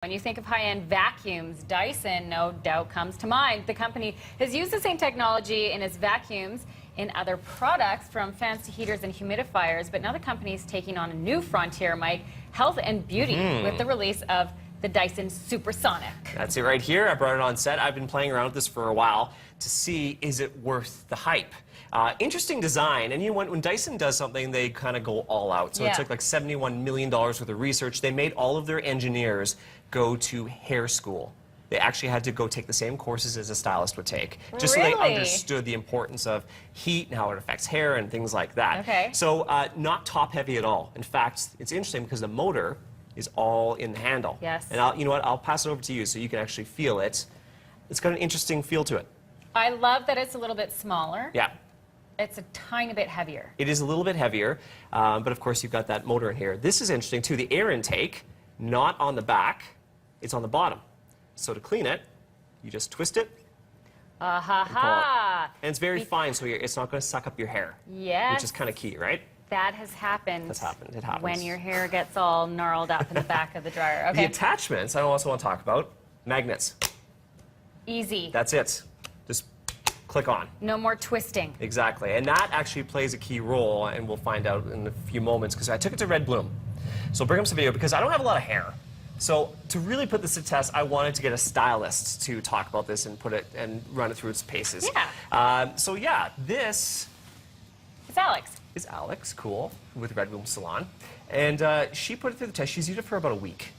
When you think of high-end vacuums, Dyson no doubt comes to mind. The company has used the same technology in its vacuums in other products, from fancy heaters and humidifiers, but now the company is taking on a new frontier, Mike, health and beauty, with the release of the Dyson Supersonic. That's it right here. I brought it on set. I've been playing around with this for a while to see, is it worth the hype? Interesting design, and you know, when Dyson does something, they kind of go all out. So it took like $71 million worth of research. They made all of their engineers go to hair school. They actually had to go take the same courses as a stylist would take, just so they understood the importance of heat and how it affects hair and things like that. Okay. So not top heavy at all. In fact, it's interesting because the motor is all in the handle. Yes. And you know what? I'll pass it over to you so you can actually feel it. It's got an interesting feel to it. I love that it's a little bit smaller. Yeah. It's a tiny bit heavier. It is a little bit heavier, but of course you've got that motor in here. This is interesting too. The air intake, not on the back, it's on the bottom. So to clean it, you just twist it. And it's very fine, so it's not going to suck up your hair. Yes. Which is kind of key, right? That has happened. That's happened. It happens. When your hair gets all gnarled up in the back of the dryer. Okay. The attachments, I also want to talk about. Magnets. Easy. That's it. Just click on. No more twisting. Exactly. And that actually plays a key role, and we'll find out in a few moments, because I took it to Red Bloom. So bring up some video, because I don't have a lot of hair. So to really put this to test, I wanted to get a stylist to talk about this and put it and run it through its paces. Yeah. So yeah, this It's Alex. is Alex, cool, with Red Bloom Salon. And she put it through the test. She's used it for about a week.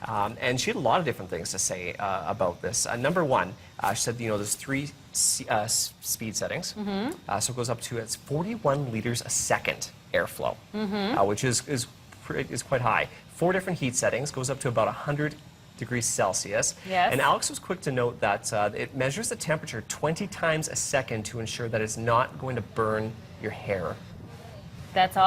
And she had a lot of different things to say about this. Number one, she said, you know, there's 3 speed settings. So it goes up to, it's 41 liters a second airflow, which is quite high. 4 different heat settings, goes up to about 100 degrees Celsius. Yes. And Alex was quick to note that it measures the temperature 20 times a second to ensure that it's not going to burn your hair. That's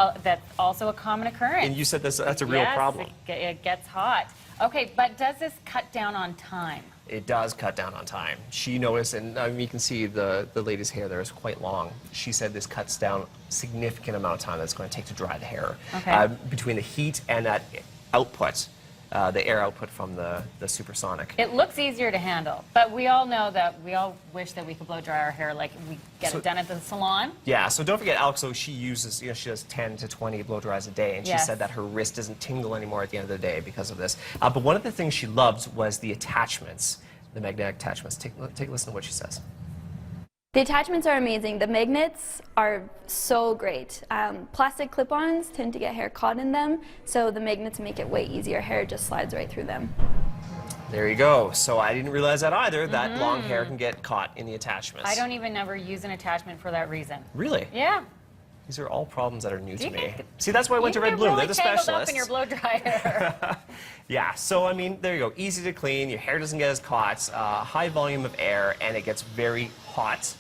also a common occurrence. And you said that's a real problem. It gets hot. Okay, but does this cut down on time? It does cut down on time. She noticed, and I mean, you can see the lady's hair there is quite long. She said this cuts down a significant amount of time that it's going to take to dry the hair. Okay. Between the heat and that output, the air output from the Supersonic. It looks easier to handle, but we all know that we all wish that we could blow dry our hair like we get it done at the salon. Yeah, so don't forget, Alex, so she uses, you know, she does 10 to 20 blow dries a day, and she said that her wrist doesn't tingle anymore at the end of the day because of this. But one of the things she loved was the attachments, the magnetic attachments. Take a listen to what she says. The attachments are amazing. The magnets are so great. Plastic clip-ons tend to get hair caught in them, so the magnets make it way easier. Hair just slides right through them. There you go. So I didn't realize that either, that long hair can get caught in the attachments. I don't even ever use an attachment for that reason. Really? Yeah. These are all problems that are new to me. See, that's why I went to Red Bloom. They're the specialists. Up in your blow dryer. Yeah, so I mean, there you go. Easy to clean. Your hair doesn't get as caught. High volume of air, and it gets very hot.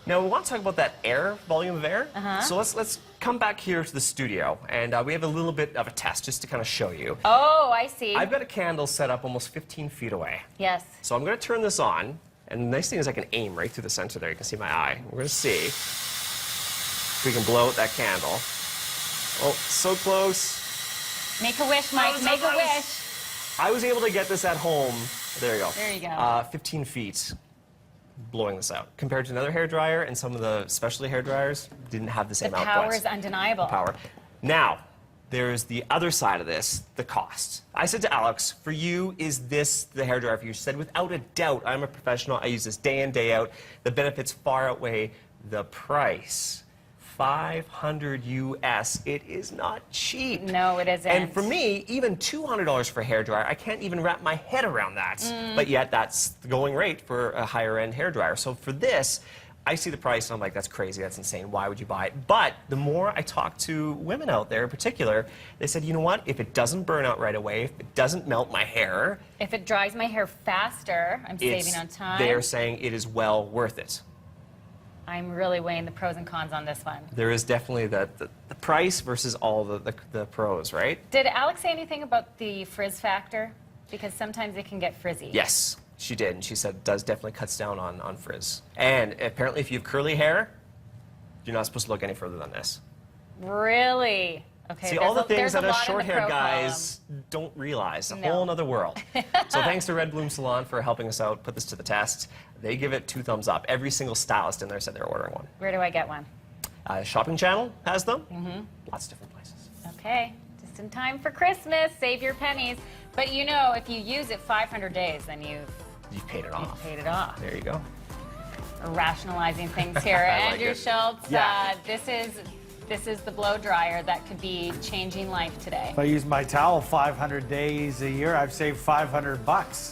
Now, we want to talk about that air, volume of air. So let's come back here to the studio, and we have a little bit of a test just to kind of show you. Oh, I see. I've got a candle set up almost 15 feet away. Yes. So I'm going to turn this on, and the nice thing is I can aim right through the center there. You can see my eye. We're going to see if we can blow out that candle. Oh, so close. Make a wish, Mike. Make a wish. I was able to get this at home. There you go. There you go. 15 feet. Blowing this out. Compared to another hairdryer, and some of the specialty hairdryers didn't have the same output. The power is undeniable. Power. Now, there's the other side of this, the cost. I said to Alex, for you, is this the hairdryer for you? She said, without a doubt, I'm a professional. I use this day in, day out. The benefits far outweigh the price. $500 US. It is not cheap. No, it isn't. And for me, even $200 for a hairdryer, I can't even wrap my head around that. But yet, that's the going rate for a higher-end hairdryer. So for this, I see the price, and I'm like, that's crazy, that's insane. Why would you buy it? But the more I talk to women out there in particular, they said, you know what? If it doesn't burn out right away, if it doesn't melt my hair, if it dries my hair faster, I'm saving on time. They're saying it is well worth it. I'm really weighing the pros and cons on this one. There is definitely the price versus all the pros, right? Did Alex say anything about the frizz factor? Because sometimes it can get frizzy. Yes, she did. And she said it does definitely cuts down on frizz. And apparently if you have curly hair, you're not supposed to look any further than this. Really? Okay, See, all the things there's a that us lot in the short-haired pro guys don't realize. A No. whole other world. So thanks to Red Bloom Salon for helping us out, put this to the test. They give it 2 thumbs up. Every single stylist in there said they're ordering one. Where do I get one? Shopping Channel has them. Lots of different places. Okay, just in time for Christmas. Save your pennies. But you know, if you use it 500 days, then You've paid it off. paid it off. There you go. We're rationalizing things here. I like Andrew it. Schultz, Yeah. this is the blow dryer that could be changing life today. If I use my towel 500 days a year, I've saved $500.